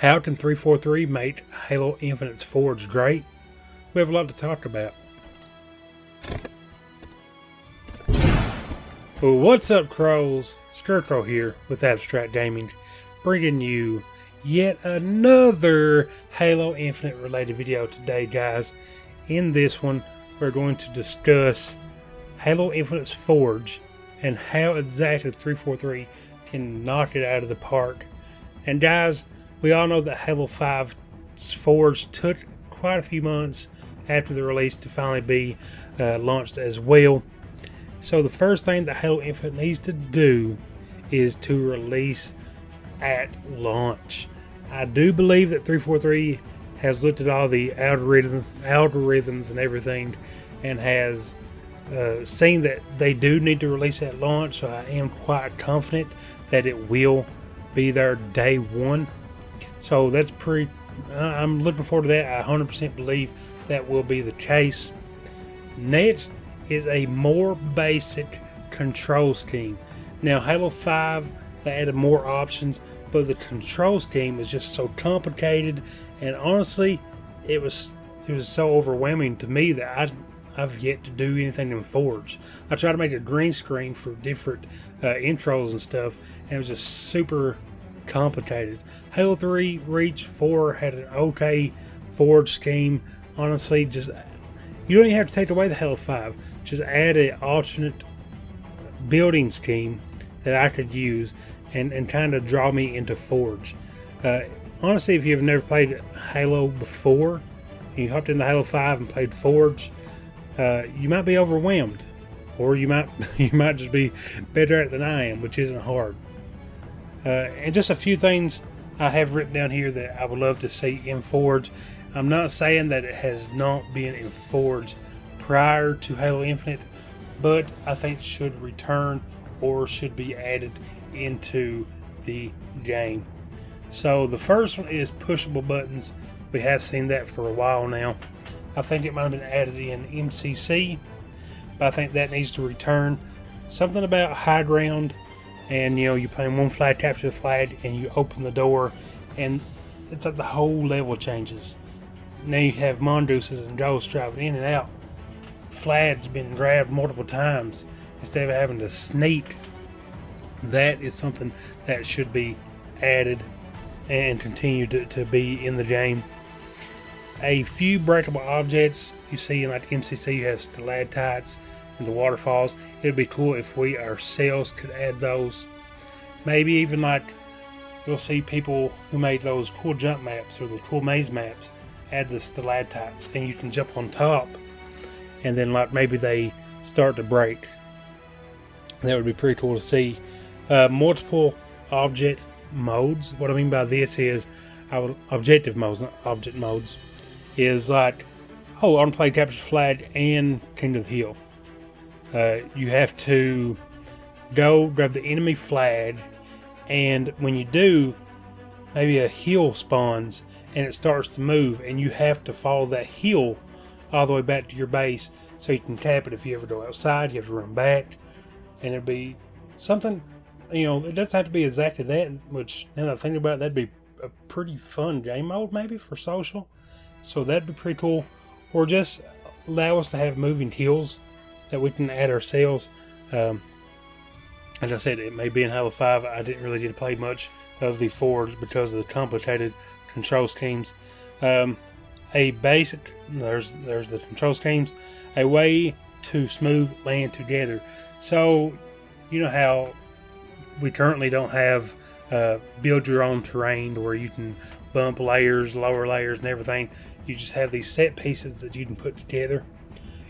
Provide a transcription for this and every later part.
How can 343 make Halo Infinite's Forge great? We have a lot to talk about. Well, what's up, Crows? Scarecrow here with Abstract Gaming, bringing you yet another Halo Infinite related video today, guys. In this one, we're going to discuss Halo Infinite's Forge and how exactly 343 can knock it out of the park. And guys, we all know that Halo 5's Forge took quite a few months after the release to finally be launched as well. So the first thing that Halo Infinite needs to do is to release at launch. I do believe that 343 has looked at all the algorithms and everything and has seen that they do need to release at launch, so I am quite confident that it will be there day one. So that's pretty, I'm looking forward to that. I 100% believe that will be the case. Next is a more basic control scheme. Now, Halo 5, they added more options, but the control scheme is just so complicated, and honestly, it was so overwhelming to me that I've yet to do anything in Forge. I tried to make a green screen for different intros and stuff, and it was just super complicated. Halo 3 Reach 4 had an okay Forge scheme. Honestly, just you don't even have to take away the Halo 5. Just add an alternate building scheme that I could use and kind of draw me into Forge. Honestly, if you've never played Halo before, and you hopped into Halo 5 and played Forge, you might be overwhelmed, or you might just be better at it than I am, which isn't hard. And just a few things I have written down here that I would love to see in Forge. I'm not saying that it has not been in Forge prior to Halo Infinite, but I think it should return or should be added into the game. So the first one is pushable buttons. We have seen that for a while now. I think it might have been added in MCC, but I think that needs to return. Something about high ground, and you're playing one flag, capture the flag, and you open the door, and it's like the whole level changes. Now you have Mongooses and ghosts driving in and out. Flags been grabbed multiple times instead of having to sneak. That is something that should be added and continue to be in the game. A few breakable objects you see in like MCC. You have stalactites and the waterfalls. It'd be cool if we ourselves could add those. Maybe even like you'll see people who made those cool jump maps or the cool maze maps add the stalactites, and you can jump on top, and then like maybe they start to break. That would be pretty cool to see. Multiple object modes. What I mean by this is objective modes, not object modes. Is like, I want to play Capture Flag and King of the Hill. You have to go grab the enemy flag, and when you do, maybe a hill spawns and it starts to move, and you have to follow that hill all the way back to your base so you can cap it. If you ever go outside, you have to run back, and it'd be something, it doesn't have to be exactly that, which now that I think about it, that'd be a pretty fun game mode maybe for social. So that'd be pretty cool. Or just allow us to have moving hills that we can add ourselves. As I said, it may be in Halo 5. I didn't really get to play much of the Forge because of the complicated control schemes. A basic, there's the control schemes. A way to smooth land together. So, you know how we currently don't have build your own terrain where you can bump layers, lower layers, and everything. You just have these set pieces that you can put together.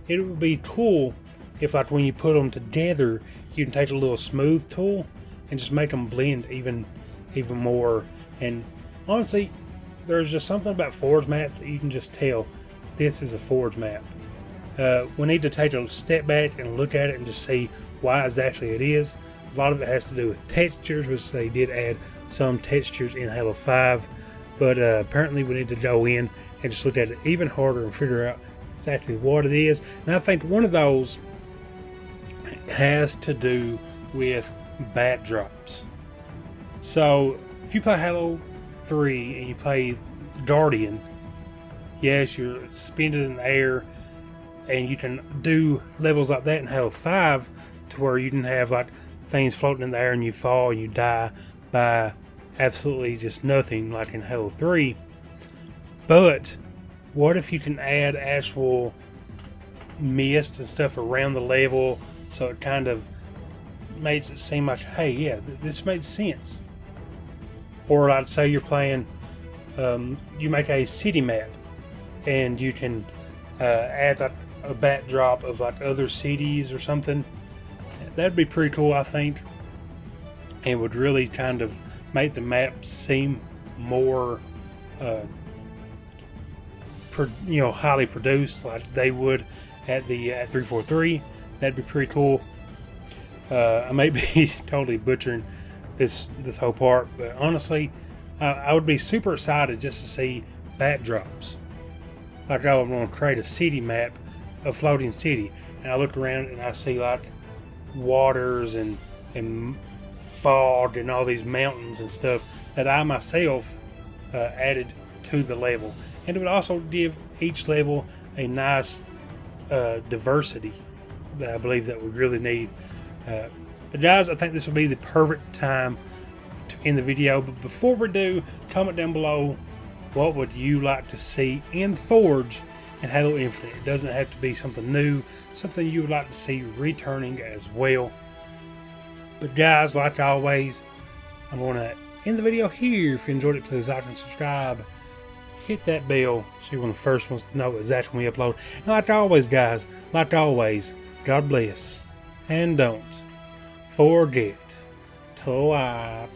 It would be cool if, like, when you put them together, you can take a little smooth tool and just make them blend even more. And honestly, there's just something about Forge maps that you can just tell this is a Forge map. We need to take a step back and look at it and just see why exactly it is. A lot of it has to do with textures, which they did add some textures in Halo 5, but apparently we need to go in and just look at it even harder and figure out exactly what it is. And I think one of those has to do with bat drops. So if you play Halo 3 and you play Guardian, yes, you're suspended in the air, and you can do levels like that in Halo 5 to where you can have like things floating in the air and you fall and you die by absolutely just nothing like in Halo 3. But what if you can add actual mist and stuff around the level, so it kind of makes it seem like, hey, yeah, this makes sense. Or like say you're playing, you make a city map and you can add like a backdrop of like other cities or something. That'd be pretty cool, I think, and would really kind of make the map seem more highly produced like they would at 343. That'd be pretty cool. I may be totally butchering this whole part, but honestly, I would be super excited just to see backdrops. Like, oh, I'm going to create a city map, a floating city, and I look around and I see like waters and fog and all these mountains and stuff that I myself added to the level. And it would also give each level a nice diversity that I believe that we really need. But guys, I think this will be the perfect time to end the video. But before we do, comment down below, what would you like to see in Forge and Halo Infinite? It doesn't have to be something new, something you would like to see returning as well. But guys, like always, I'm going to end the video here. If you enjoyed it, please like and subscribe. Hit that bell so you're one of the first ones to know exactly when we upload. And like always, guys, like always, God bless. And don't forget to like,